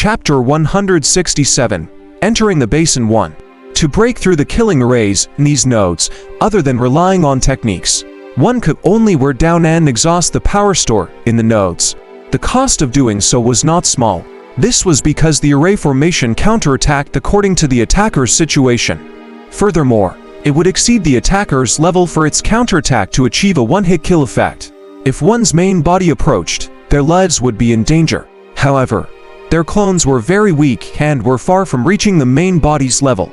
Chapter 167, Entering the Basin 1. To break through the killing arrays in these nodes, other than relying on techniques, one could only wear down and exhaust the power store in the nodes. The cost of doing so was not small. This was because the array formation counterattacked according to the attacker's situation. Furthermore, it would exceed the attacker's level for its counterattack to achieve a one-hit kill effect. If one's main body approached, their lives would be in danger. However, their clones were very weak and were far from reaching the main body's level.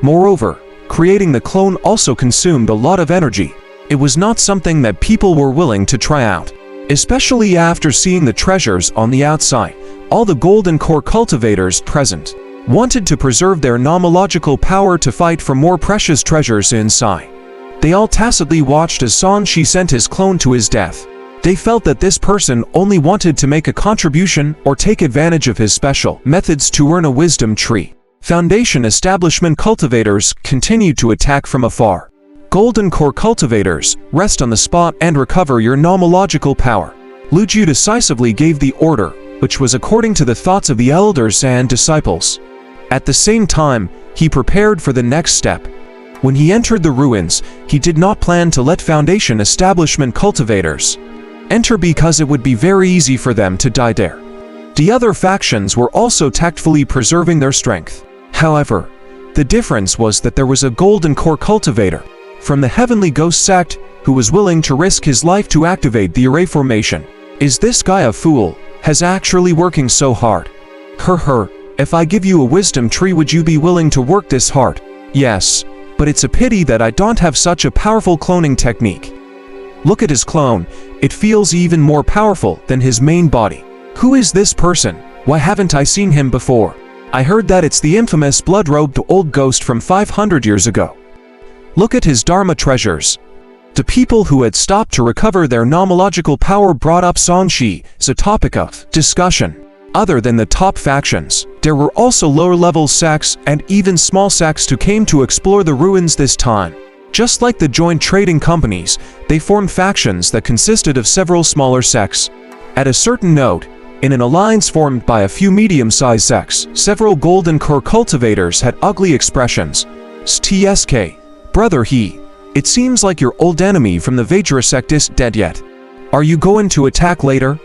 Moreover, creating the clone also consumed a lot of energy. It was not something that people were willing to try out, especially after seeing the treasures on the outside. All the golden core cultivators present wanted to preserve their nomological power to fight for more precious treasures inside. They all tacitly watched as Sanshi sent his clone to his death. They felt that this person only wanted to make a contribution or take advantage of his special methods to earn a wisdom tree. Foundation establishment cultivators continued to attack from afar. Golden core cultivators, rest on the spot and recover your nomological power. Luju decisively gave the order, which was according to the thoughts of the elders and disciples. At the same time, he prepared for the next step. When he entered the ruins, he did not plan to let Foundation establishment cultivators enter because it would be very easy for them to die there. The other factions were also tactfully preserving their strength. However, the difference was that there was a golden core cultivator from the Heavenly Ghost sect who was willing to risk his life to activate the array formation. Is this guy a fool? Has actually working so hard? If I give you a wisdom tree, would you be willing to work this hard? Yes, but it's a pity that I don't have such a powerful cloning technique. Look at his clone, it feels even more powerful than his main body. Who is this person? Why haven't I seen him before? I heard that it's the infamous blood-robed old ghost from 500 years ago. Look at his Dharma treasures. The people who had stopped to recover their nomological power brought up Sanshi as a topic of discussion. Other than the top factions, there were also lower-level sects and even small sects who came to explore the ruins this time. Just like the joint trading companies, they formed factions that consisted of several smaller sects. At a certain note, in an alliance formed by a few medium-sized sects, several golden core cultivators had ugly expressions. "Tsk, brother it seems like your old enemy from the Vajra sect isn't dead yet. Are you going to attack later?"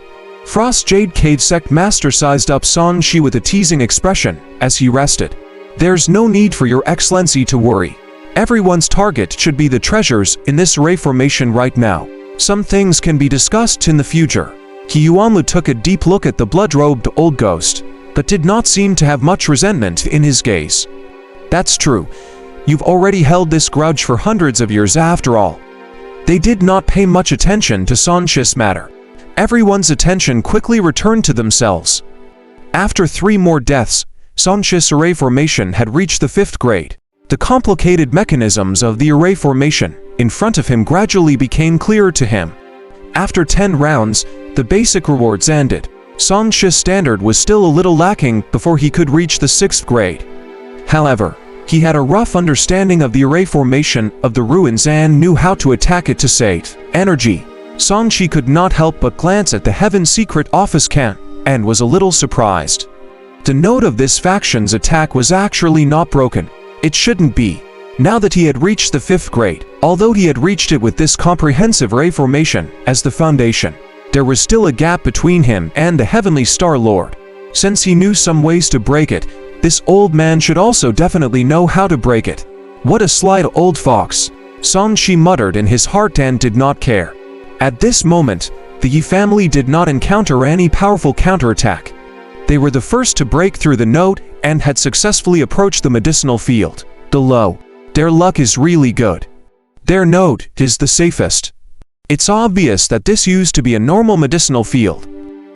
Frost Jade Cave sect master sized up Sanshi with a teasing expression as he rested. "There's no need for your excellency to worry. Everyone's target should be the treasures in this array formation right now. Some things can be discussed in the future." Kiyuanlu took a deep look at the blood-robed old ghost, but did not seem to have much resentment in his gaze. "That's true. You've already held this grudge for hundreds of years after all." They did not pay much attention to Sanshi's matter. Everyone's attention quickly returned to themselves. After 3 more deaths, Sanshi's array formation had reached the 5th grade. The complicated mechanisms of the array formation in front of him gradually became clearer to him. After 10 rounds, the basic rewards ended. Sanshi's standard was still a little lacking before he could reach the 6th grade. However, he had a rough understanding of the array formation of the ruins and knew how to attack it to save energy. Sanshi could not help but glance at the Heaven Secret Office can and was a little surprised. The node of this faction's attack was actually not broken. It shouldn't be. Now that he had reached the 5th grade, although he had reached it with this comprehensive array formation as the foundation, there was still a gap between him and the Heavenly Star Lord. Since he knew some ways to break it, this old man should also definitely know how to break it. What a sly old fox, Sanshi muttered in his heart and did not care. At this moment, the Yi family did not encounter any powerful counterattack. They were the first to break through the node and had successfully approached the medicinal field. Their luck is really good. Their node is the safest. It's obvious that this used to be a normal medicinal field.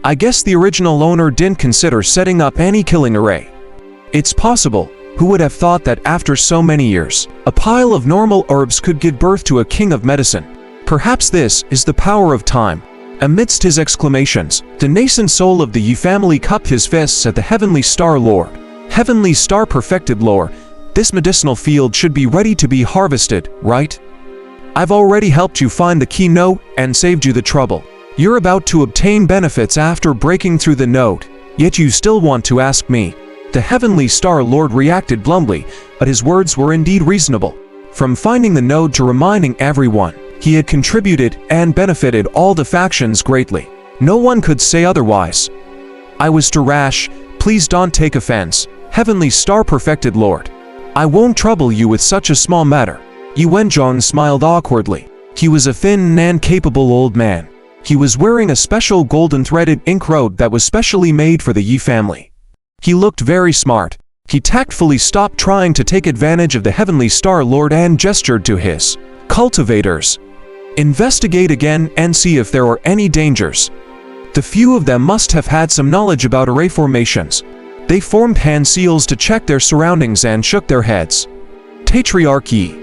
I guess the original owner didn't consider setting up any killing array. It's possible. Who would have thought that after so many years, a pile of normal herbs could give birth to a king of medicine? Perhaps this is the power of time. Amidst his exclamations, the nascent soul of the Yi family cupped his fists at the Heavenly Star Lord. Heavenly Star Perfected Lore, this medicinal field should be ready to be harvested, right? I've already helped you find the key node and saved you the trouble. You're about to obtain benefits after breaking through the node. Yet you still want to ask me." The Heavenly Star Lord reacted bluntly, but his words were indeed reasonable. From finding the node to reminding everyone, he had contributed and benefited all the factions greatly. No one could say otherwise. "I was too rash, please don't take offense, Heavenly Star Perfected Lord. I won't trouble you with such a small matter." Yi Wenzhong smiled awkwardly. He was a thin and capable old man. He was wearing a special golden threaded ink robe that was specially made for the Yi family. He looked very smart. He tactfully stopped trying to take advantage of the Heavenly Star Lord and gestured to his cultivators. "Investigate again and see if there are any dangers." The few of them must have had some knowledge about array formations. They formed hand seals to check their surroundings and shook their heads. "Patriarchy.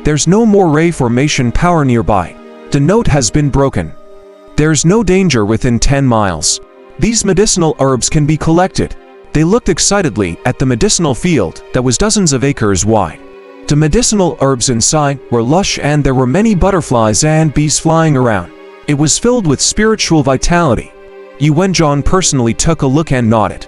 There's no more ray formation power nearby. The node has been broken. There's no danger within 10 miles. These medicinal herbs can be collected." They looked excitedly at the medicinal field that was dozens of acres wide. The medicinal herbs inside were lush and there were many butterflies and bees flying around. It was filled with spiritual vitality. Yi Wenzhong personally took a look and nodded.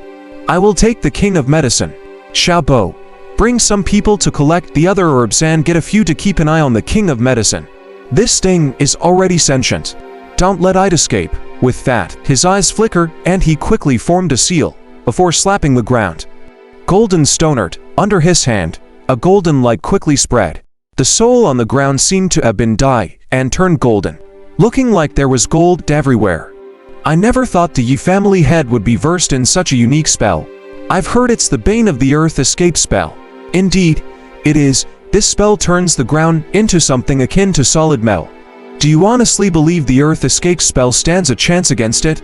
"I will take the King of Medicine. Xiaobo, bring some people to collect the other herbs and get a few to keep an eye on the King of Medicine. This thing is already sentient. Don't let it escape." With that, his eyes flickered and he quickly formed a seal before slapping the ground. Golden stonered, under his hand, a golden light quickly spread. The soul on the ground seemed to have been dyed and turned golden, looking like there was gold everywhere. I never thought the Yi family head would be versed in such a unique spell. I've heard it's the Bane of the Earth escape spell. Indeed, it is. This spell turns the ground into something akin to solid metal. Do you honestly believe the Earth escape spell stands a chance against it?